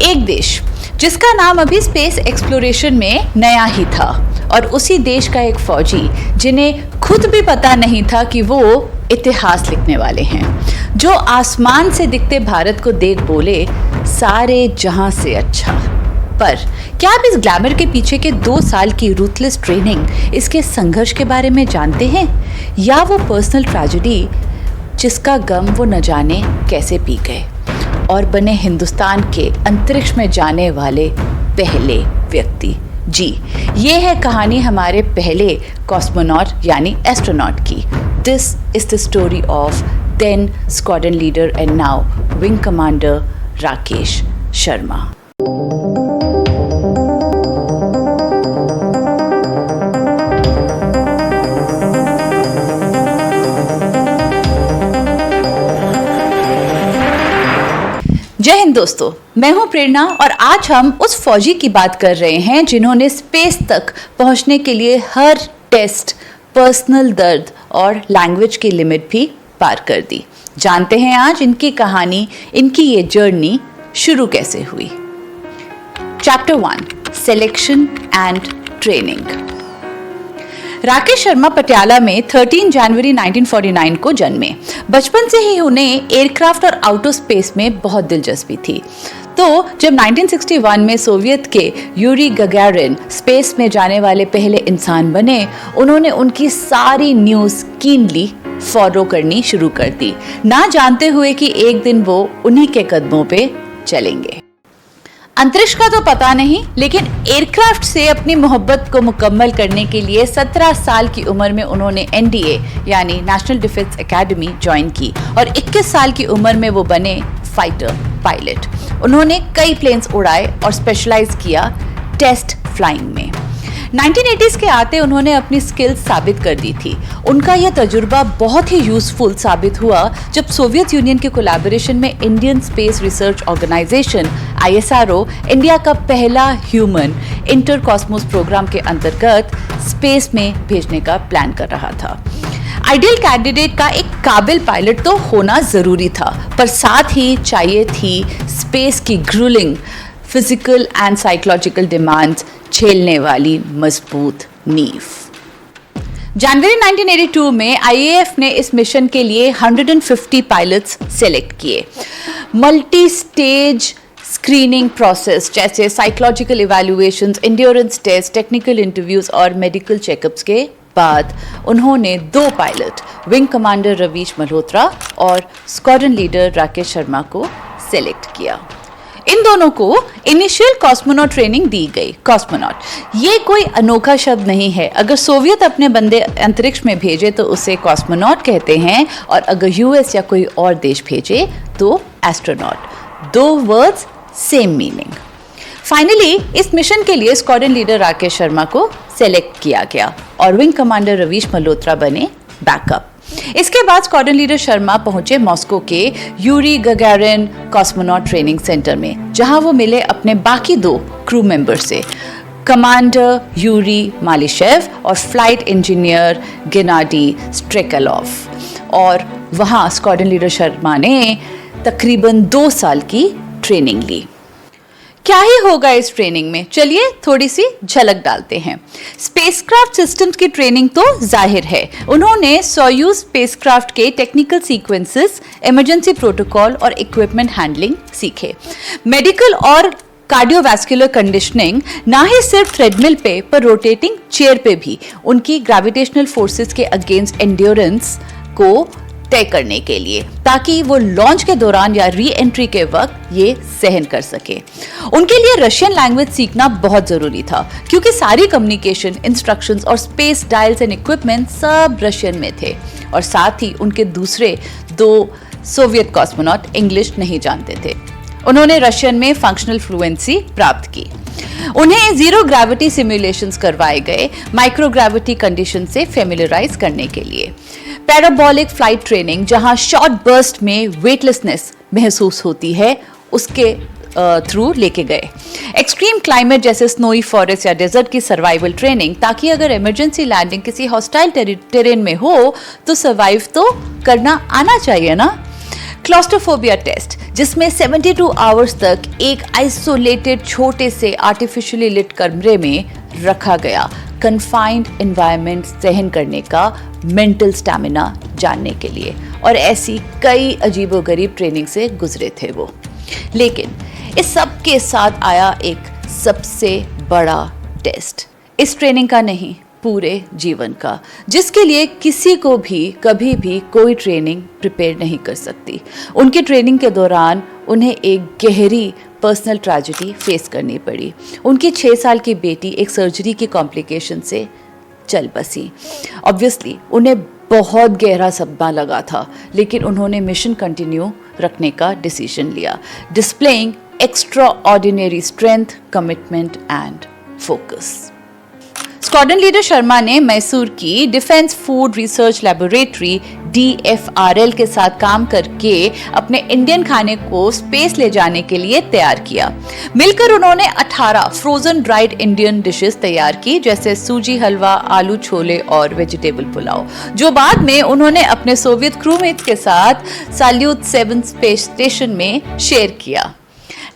एक देश जिसका नाम अभी स्पेस एक्सप्लोरेशन में नया ही था, और उसी देश का एक फौजी जिन्हें खुद भी पता नहीं था कि वो इतिहास लिखने वाले हैं, जो आसमान से दिखते भारत को देख बोले, सारे जहां से अच्छा। पर क्या आप इस ग्लैमर के पीछे के 2 साल की रूथलेस ट्रेनिंग, इसके संघर्ष के बारे में जानते हैं, या वो पर्सनल ट्रेजेडी जिसका गम वो न जाने कैसे पी गए और बने हिंदुस्तान के अंतरिक्ष में जाने वाले पहले व्यक्ति? जी, ये है कहानी हमारे पहले कॉस्मोनॉट यानी एस्ट्रोनॉट की। This is the story of then squadron leader and now wing commander Rakesh Sharma. Jai Hind दोस्तों, मैं हूं प्रेरणा और आज हम उस फौजी की बात कर रहे हैं जिन्होंने स्पेस तक पहुंचने के लिए हर टेस्ट, पर्सनल दर्द और लैंग्वेज की लिमिट भी पार कर दी। जानते हैं आज इनकी कहानी, इनकी ये जर्नी शुरू कैसे हुई। Chapter 1, selection and training. Rakesh Sharma Patiala में 13 जनवरी 1949 को जन्मे। बचपन से ही उन्हें एयरक्राफ्ट और आउटर स्पेस में बहुत दिलचस्पी थी। तो जब 1961 में सोवियत के यूरी गगैरिन स्पेस में जाने वाले पहले इंसान बने, उन्होंने उनकी सारी न्यूज़ कीनली फॉलो करनी शुरू कर दी, ना जानते हुए कि एक दिन वो उन्हीं के कदमों पे चलेंगे। अंतरिक्ष का तो पता नहीं, लेकिन एयरक्राफ्ट से अपनी मोहब्बत को मुकम्मल करने के लिए 17 साल की उम्र में उन्होंने NDA यानी नेशनल डिफेंस एकेडमी ज्वाइन की और 21 साल की उम्र में वो बने फाइटर पायलट। उन्होंने कई प्लेन्स उड़ाए और स्पेशलाइज किया टेस्ट फ्लाइंग में। 1980s के आते उन्होंने अपनी स्किल्स साबित कर दी थी। उनका यह तजुर्बा बहुत ही यूजफुल साबित हुआ जब सोवियत यूनियन के कोलैबोरेशन में Indian space research organisation ISRO India का पहला ह्यूमन इंटर कॉस्मोस प्रोग्राम के अंतर्गत स्पेस में भेजने का प्लान कर रहा था। आइडियल कैंडिडेट का एक काबिल पायलट तो होना जरूरी था, पर साथ ही चाहिए थी स्पेस की gruelling physical and psychological demands झेलने वाली मजबूत नींव। जनवरी 1982 में IAF ने इस मिशन के लिए 150 पायलट्स सेलेक्ट किए। मल्टी स्टेज स्क्रीनिंग प्रोसेस जैसे psychological evaluations, endurance test, technical interviews और मेडिकल चेकअप्स के बाद उन्होंने 2 pilot, wing commander Ravish Malhotra और स्क्वाड्रन लीडर राकेश शर्मा को सेलेक्ट किया। इन दोनों को इनिशियल कॉस्मोनॉट ट्रेनिंग दी गई। कॉस्मोनॉट ये कोई अनोखा शब्द नहीं है। अगर सोवियत अपने बंदे अंतरिक्ष में भेजे तो उसे कॉस्मोनॉट कहते हैं, और अगर US या कोई और देश भेजे तो astronaut. 2 words, same meaning. Finally इस मिशन के लिए स्क्वाड्रन लीडर राकेश शर्मा को सेलेक्ट किया गया और विंग कमांडर रवीश मल्होत्रा बने बैकअप। इसके बाद स्क्वाड्रन लीडर शर्मा पहुंचे मॉस्को के यूरी गगैरिन कॉस्मोनॉट ट्रेनिंग सेंटर में, जहां वो मिले अपने बाकी 2 क्रू मेंबर से, कमांडर यूरी मालिशेव और फ्लाइट इंजीनियर गेनाडी स्ट्रेकलोव। और वहां स्क्वाड्रन लीडर शर्मा ने तकरीबन 2 साल की ट्रेनिंग ली। क्या ही होगा इस ट्रेनिंग में, चलिए थोड़ी सी झलक डालते हैं। स्पेसक्राफ्ट सिस्टम्स की ट्रेनिंग तो जाहिर है, उन्होंने सोयूज स्पेसक्राफ्ट के टेक्निकल सीक्वेंसेस, इमरजेंसी प्रोटोकॉल और इक्विपमेंट हैंडलिंग सीखे। मेडिकल और कार्डियोवैस्कुलर कंडीशनिंग ना ही सिर्फ थ्रेडमिल पे, पर रोटेटिंग चेयर पे भी उनकी ग्रेविटेशनल फोर्सेस के अगेंस्ट एंड्योरेंस को तय करने के लिए, ताकि वो लॉन्च के दौरान या री एंट्री के वक्त ये सहन कर सके। उनके लिए रशियन लैंग्वेज सीखना बहुत जरूरी था, क्योंकि सारी कम्युनिकेशन, इंस्ट्रक्शंस और स्पेस डायल्स एंड इक्विपमेंट सब रशियन में थे, और साथ ही उनके दूसरे 2 सोवियत कॉस्मोनॉट इंग्लिश नहीं जानते थे। उन्होंने रशियन में फंक्शनल फ्लुएंसी प्राप्त की। उन्हें जीरो ग्रेविटी सिमुलेशंस करवाए गए, माइक्रोग्रेविटी कंडीशन से फेमिलियराइज करने के लिए। पैराबोलिक फ्लाइट ट्रेनिंग, जहां शॉर्ट बर्स्ट में वेटलेसनेस महसूस होती है, उसके थ्रू लेके गए। एक्सट्रीम क्लाइमेट जैसे स्नोई फॉरेस्ट या डेजर्ट की सर्वाइवल ट्रेनिंग, ताकि अगर इमरजेंसी लैंडिंग किसी हॉस्टाइल टेरेन में हो तो सर्वाइव तो करना आना चाहिए ना। क्लॉस्ट्रोफोबिया टेस्ट, जिसमें 72 आवर्स तक एक आइसोलेटेड छोटे से आर्टिफिशियली लिट कमरे में रखा गया, कन्फाइंड एनवायरनमेंट सहन करने का मेंटल स्टैमिना जानने के लिए, और ऐसी कई अजीबोगरीब ट्रेनिंग से गुजरे थे वो। लेकिन इस सब के साथ आया एक सबसे बड़ा टेस्ट, इस ट्रेनिंग का नहीं, पूरे जीवन का, जिसके लिए किसी को भी कभी भी कोई ट्रेनिंग प्रिपेयर नहीं कर सकती। उनकी ट्रेनिंग के दौरान उन्हें एक गहरी पर्सनल ट्रेजेडी फेस करनी पड़ी। उनकी 6 साल की बेटी एक सर्जरी की कॉम्प्लिकेशन से चल बसी। ऑब्वियसली उन्हें बहुत गहरा सदमा लगा था, लेकिन उन्होंने मिशन कंटिन्यू रखने का डिसीजन लिया, displaying extraordinary strength, commitment and focus. Squadron leader Sharma ने मैसूर की defence food research laboratory DFRL के साथ काम करके अपने इंडियन खाने को स्पेस ले जाने के लिए तैयार किया। मिलकर उन्होंने 18 फ्रोजन ड्राइड इंडियन डिशेस तैयार की, जैसे सूजी हलवा, आलू छोले और वेजिटेबल पुलाव, जो बाद में उन्होंने अपने सोवियत क्रूमेट के साथ साल्यूट 7 स्पेस स्टेशन में शेयर किया।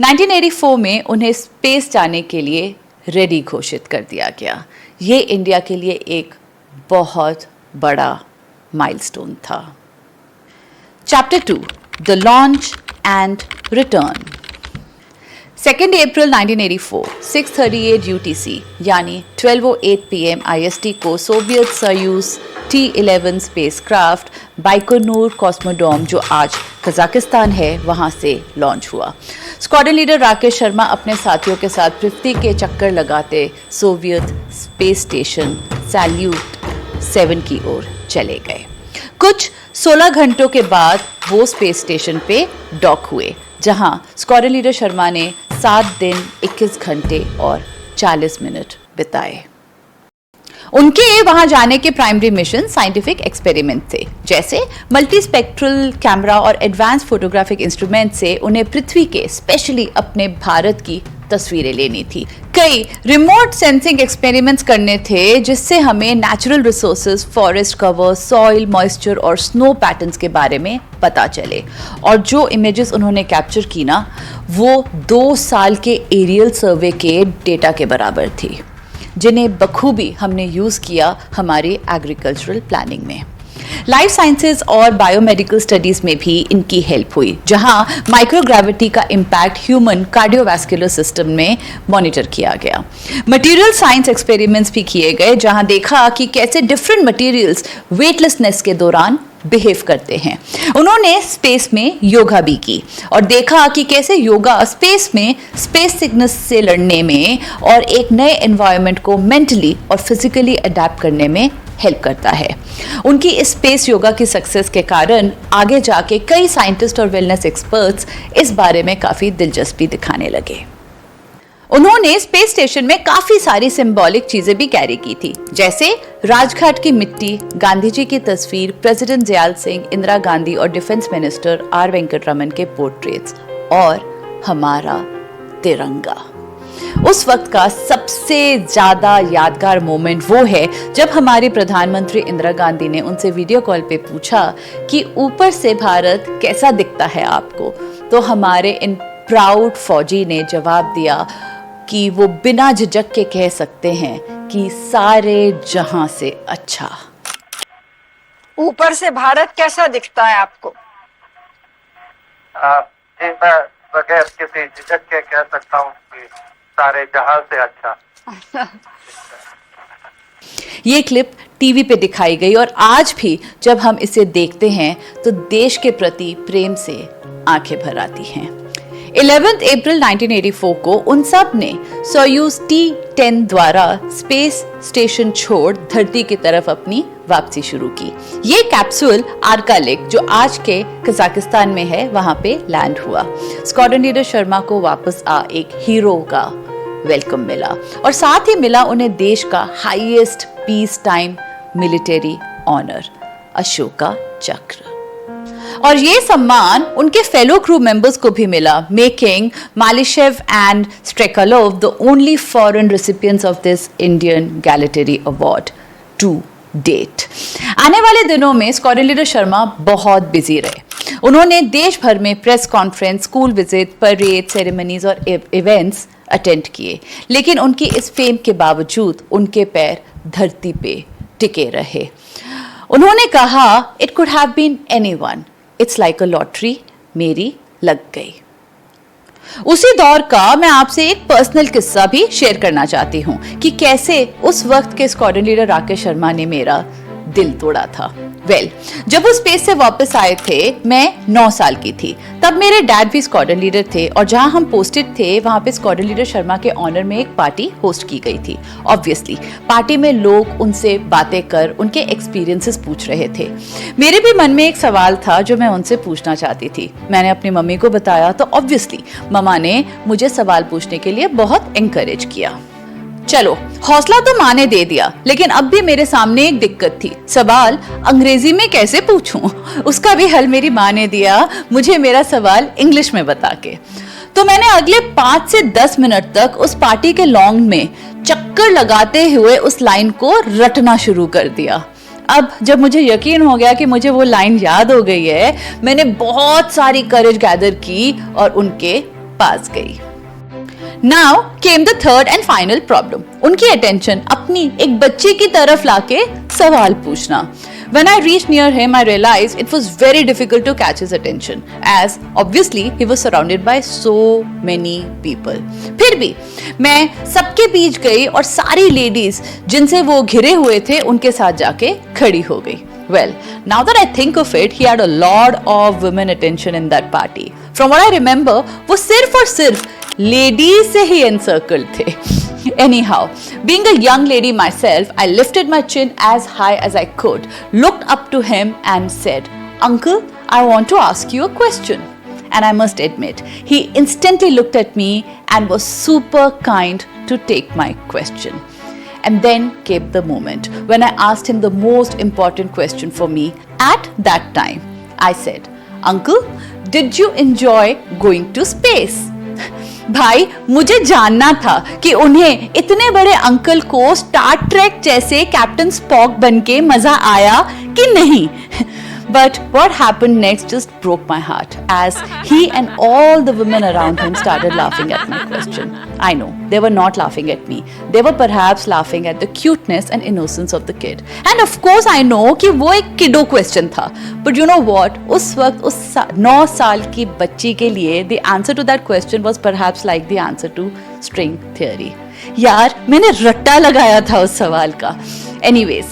1984 में उन्हें स्पेस जाने के लिए रेडी घोषित कर दिया गया। ये इंडिया के लिए एक बहुत बड़ा माइलस्टोन था। Chapter 2, the launch and return. 2 April 1984, 6:38 UTC यानी 12:08 PM IST को Soviet Soyuz T-11 spacecraft Baikonur cosmodrome, जो आज कजाकिस्तान है, वहां से लॉन्च हुआ। स्क्वाड्रन लीडर राकेश शर्मा अपने साथियों के साथ पृथ्वी के चक्कर लगाते सोवियत स्पेस स्टेशन साल्यूट 7 की ओर चले गए। कुछ 16 घंटों के बाद वो स्पेस स्टेशन पे डॉक हुए, जहां स्क्वाड्रन लीडर शर्मा ने 7 दिन 21 घंटे और 40 मिनट बिताए। उनके वहां जाने के प्राइमरी मिशन साइंटिफिक एक्सपेरिमेंट थे, जैसे मल्टीस्पेक्ट्रल कैमरा और एडवांस फोटोग्राफिक इंस्ट्रूमेंट से उन्हें पृथ्वी के, स्पेशली अपने भारत की तस्वीरें लेनी थी। कई रिमोट सेंसिंग एक्सपेरिमेंट्स करने थे, जिससे हमें natural resources, forest cover, soil moisture और स्नो पैटर्न्स के बारे में पता चले। और जो इमेजेस उन्होंने कैप्चर की ना, वो 2 साल के एरियल सर्वे के डेटा के बराबर थी, जिन्हें बखूबी हमने यूज़ किया हमारी एग्रीकल्चरल प्लानिंग में। लाइफ साइंसेज और बायोमेडिकल स्टडीज में भी इनकी हेल्प हुई, जहां माइक्रोग्रेविटी का इम्पैक्ट ह्यूमन कार्डियोवैस्कुलर सिस्टम में मॉनिटर किया गया। मटेरियल साइंस एक्सपेरिमेंट्स भी किए गए, जहां देखा कि कैसे डिफरेंट मटेरियल्स वेटलेसनेस के दौरान बिहेव करते हैं। उन्होंने स्पेस में योगा भी की और देखा कि कैसे योगा स्पेस में स्पेस सिकनेस से लड़ने में और एक नए एनवायरनमेंट को मेंटली और फिजिकली अडेप्ट करने में हेल्प करता है। उनकी इस स्पेस योगा की सक्सेस के कारण आगे जाके कई साइंटिस्ट और वेलनेस एक्सपर्ट्स इस बारे में काफी दिलचस्पी दिखाने लगे। उन्होंने स्पेस स्टेशन में काफी सारी सिंबॉलिक चीजें भी कैरी की थी, जैसे राजघाट की मिट्टी, गांधी जी की तस्वीर, प्रेसिडेंट दयाल सिंह, इंदिरा गांधी और डिफेंस मिनिस्टर R वेंकटरमन के पोर्ट्रेट्स और हमारा तिरंगा। उस वक्त का सबसे ज्यादा यादगार मोमेंट वो है जब हमारी प्रधानमंत्री इंदिरा गांधी ने उनसे वीडियो कॉल पे पूछा कि ऊपर से भारत कैसा दिखता है आपको, तो हमारे इन प्राउड फौजी ने जवाब दिया कि वो बिना झिझक के कह सकते हैं कि सारे जहां से अच्छा। ऊपर से भारत कैसा दिखता है आपको? जी, मैं बगैर किसी झिझक के कह सकता हूँ कि सारे जहां से अच्छा। ये क्लिप टीवी पे दिखाई गई और आज भी जब हम इसे देखते हैं तो देश के प्रति प्रेम से आंखें भर आती हैं। 11 अप्रैल 1984 को उन सब ने सोयूज T-10 द्वारा स्पेस स्टेशन छोड़ धरती की तरफ अपनी वापसी शुरू की। ये कैप्सूल आर्कालिक, जो आज के कजाकिस्तान में है, वहां पे लैंड हुआ। स्क्वाड्रन लीडर शर्मा को वापस एक हीरो का वेलकम मिला और साथ ही मिला उन्हें देश का highest peace time military honour, Ashoka Chakra. और ये सम्मान उनके फेलो क्रू मेंबर्स को भी मिला, making Malyshev and Strekalov the only foreign recipients of this Indian gallantry award to date. आने वाले दिनों में स्क्वाड्रन लीडर शर्मा बहुत बिजी रहे। उन्होंने देश भर में press conference, school visit, parade, ceremonies और इवेंट्स अटेंड किए, लेकिन उनकी इस फेम के बावजूद उनके पैर धरती पे टिके रहे। उन्होंने कहा, it could have been anyone, it's like a lottery, मेरी लग गई। उसी दौर का मैं आपसे एक पर्सनल किस्सा भी शेयर करना चाहती हूं कि कैसे उस वक्त के स्क्वाड्रन लीडर राकेश शर्मा ने मेरा दिल तोड़ा था। जब वो स्पेस से वापस आए थे, मैं 9 साल की थी। तब मेरे डैड भी स्क्वाड्रन लीडर थे और जहां हम पोस्टेड थे वहां पे स्क्वाड्रन लीडर शर्मा के ऑनर में एक पार्टी होस्ट की गई थी। ऑब्वियसली पार्टी में लोग उनसे बातें कर उनके एक्सपीरियंसेस पूछ रहे थे। मेरे भी मन में एक सवाल था जो मैं उनसे पूछना चाहती थी। मैंने अपनी मम्मी को बताया तो ऑब्वियसली मम्मा ने मुझे सवाल पूछने के लिए बहुत एनकरेज किया। चलो, हौसला तो माँ ने दे दिया, लेकिन अब भी मेरे सामने एक दिक्कत थी। सवाल अंग्रेजी में कैसे पूछूं? उसका भी हल मेरी माँ ने दिया, मुझे मेरा सवाल इंग्लिश में बता के। तो मैंने अगले 5 से 10 मिनट तक उस पार्टी के लॉन्ग में चक्कर लगाते हुए उस लाइन को रटना शुरू कर दिया। अब जब मुझे यकीन हो गया कि मुझे वो लाइन याद हो गई है, मैंने बहुत सारी करेज गैदर की और उनके पास गई। Now came the third and final problem. उनकी attention अपनी एक बच्चे की तरफ लाके सवाल पूछना। When I reached near him, I realized it was very difficult to catch his attention, as obviously he was surrounded by so many people. फिर भी मैं सबके बीच गई और सारी लेडीज जिनसे वो घिरे हुए थे उनके साथ जाके खड़ी हो गई। Well, now that I think of it, he had a lot of women attention in that party. From what I remember, वो सिर्फ और सिर्फ लेडीज से ही encircled थे। Anyhow, being a young lady myself, I lifted my chin as high as I could, looked up to him and said, "Uncle, I want to ask you a question." And I must admit, he instantly looked at me and was super kind to take my question. And then came the moment when I asked him the most important question for me at that time. I said, "Uncle, did you enjoy going to space?" भाई, मुझे जानना था कि उन्हें इतने बड़े uncle को Star Trek जैसे कैप्टन स्पॉक बनके मजा आया कि नहीं। But what happened next just broke my heart as he and all the women around him started laughing at my question. I know, they were not laughing at me. They were perhaps laughing at the cuteness and innocence of the kid. And of course I know कि वो एक kiddo question था. But you know what? उस वक्त उस 9 साल की बच्ची के लिए the answer to that question was perhaps like the answer to string theory. यार, मैंने रट्टा लगाया था उस सवाल का। Anyways,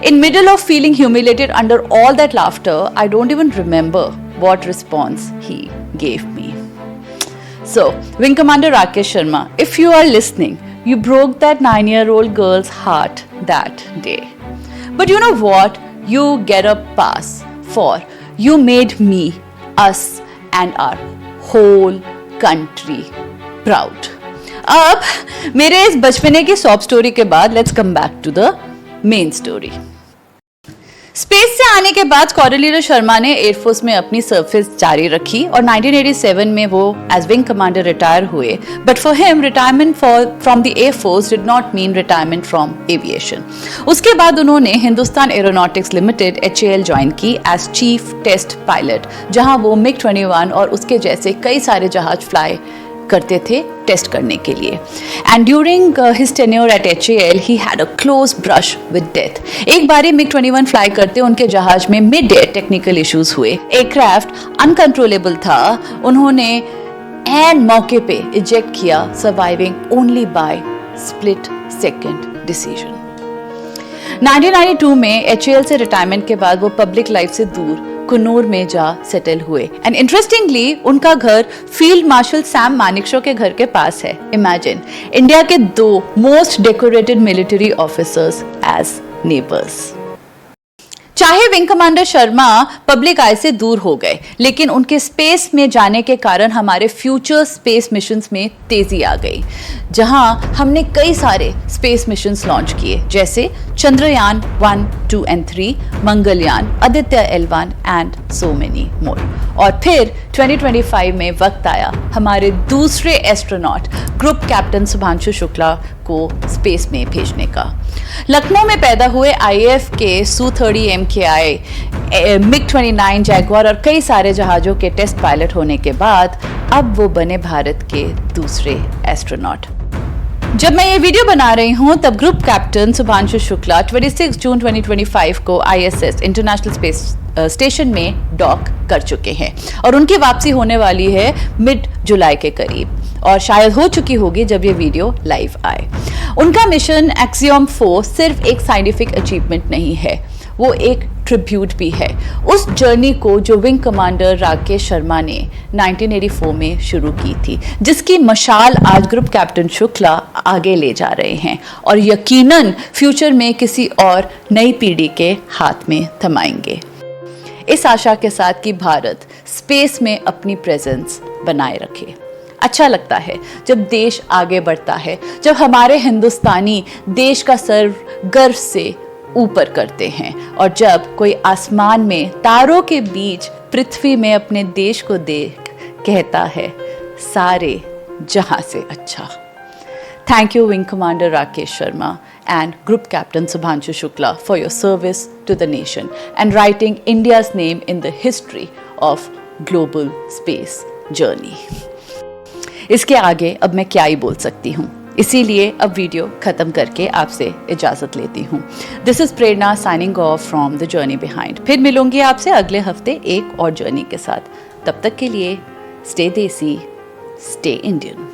in middle of feeling humiliated under all that laughter, I don't even remember what response he gave me. So, Wing Commander Rakesh Sharma, if you are listening, you broke that 9-year-old girl's heart that day. But you know what? You get a pass for you made me, us and our whole country proud. अब मेरे इस बचपने की sob story के बाद let's come back to the main story. Space से आने के बाद स्क्वाड्रन लीडर शर्मा ने एयरफोर्स में अपनी सर्विस जारी रखी और 1987 में वो एज विंग कमांडर रिटायर हुए। But for him retirement from the air force did not mean retirement from aviation. उसके बाद उन्होंने Hindustan aeronautics limited HAL join की एज चीफ टेस्ट पायलट, जहां वो MiG-21 और उसके जैसे कई सारे जहाज फ्लाई करते थे टेस्ट करने के लिए। And during his tenure at HAL he had a close brush with death. एक बारी MiG-21 फ्लाई करते उनके जहाज में मिड एयर टेक्निकल इश्यूज हुए, एयरक्राफ्ट अनकंट्रोलेबल था, उन्होंने एंड मौके पे इजेक्ट किया, surviving only by split second decision. 1992 में HAL से रिटायरमेंट के बाद वो पब्लिक लाइफ से दूर कुन्नूर में जा सेटल हुए। एंड इंटरेस्टिंगली उनका घर फील्ड मार्शल सैम मानेकशॉ के घर के पास है। इमेजिन, इंडिया के 2 most decorated military officers as neighbours. चाहे wing commander Sharma public eye से दूर हो गए, लेकिन उनके स्पेस में जाने के कारण हमारे फ्यूचर स्पेस मिशंस में तेजी आ गई, जहां हमने कई सारे स्पेस मिशंस लॉन्च किए, जैसे Chandrayaan 1, 2 and 3, Mangalyaan, Aditya L1 and so many more. और फिर 2025 में वक्त आया हमारे दूसरे astronaut group captain Shubhanshu Shukla को स्पेस में भेजने का। लखनऊ में पैदा हुए आईएएफ के Su-30 MKI, MiG-29 जैगुआर और कई सारे जहाज़ों के टेस्ट पायलट होने के बाद अब वो बने भारत के दूसरे एस्ट्रोनॉट। जब मैं ये वीडियो बना रही हूँ तब ग्रुप कैप्टन शुभांशु शुक्ला 26 जून 2025 को ISS इंटरनेशनल स्पेस स्टेशन में डॉक कर चुके हैं और उनकी वापसी होने वाली है मिड जुलाई के करीब और शायद हो चुकी होगी जब ये वीडियो लाइव आए। उनका मिशन एक्सियम 4 सिर्फ एक साइंटिफिक अचीवमेंट नहीं है, वो एक ट्रिब्यूट भी है उस जर्नी को जो विंग कमांडर राकेश शर्मा ने 1984 में शुरू की थी, जिसकी मशाल आज ग्रुप कैप्टन शुक्ला आगे ले जा रहे हैं और यकीनन फ्यूचर में किसी और नई पीढ़ी के हाथ में थमाएंगे। इस आशा के साथ कि भारत स्पेस में अपनी प्रेजेंस बनाए रखे। अच्छा लगता है जब देश आगे बढ़ता है, जब हमारे हिंदुस्तानी देश का सर गर्व से ऊपर करते हैं और जब कोई आसमान में तारों के बीच पृथ्वी में अपने देश को देख कहता है सारे जहां से अच्छा। Thank you, Wing Commander Rakesh Sharma and Group Captain Subhanshu Shukla for your service to the nation and writing India's name in the history of global space journey. इसके आगे अब मैं क्या ही बोल सकती हूँ, इसीलिए अब वीडियो खत्म करके आपसे इजाज़त लेती हूँ। This is Prerna signing off from the journey behind. फिर मिलूंगी आपसे अगले हफ्ते एक और जर्नी के साथ। तब तक के लिए स्टे देसी, स्टे इंडियन।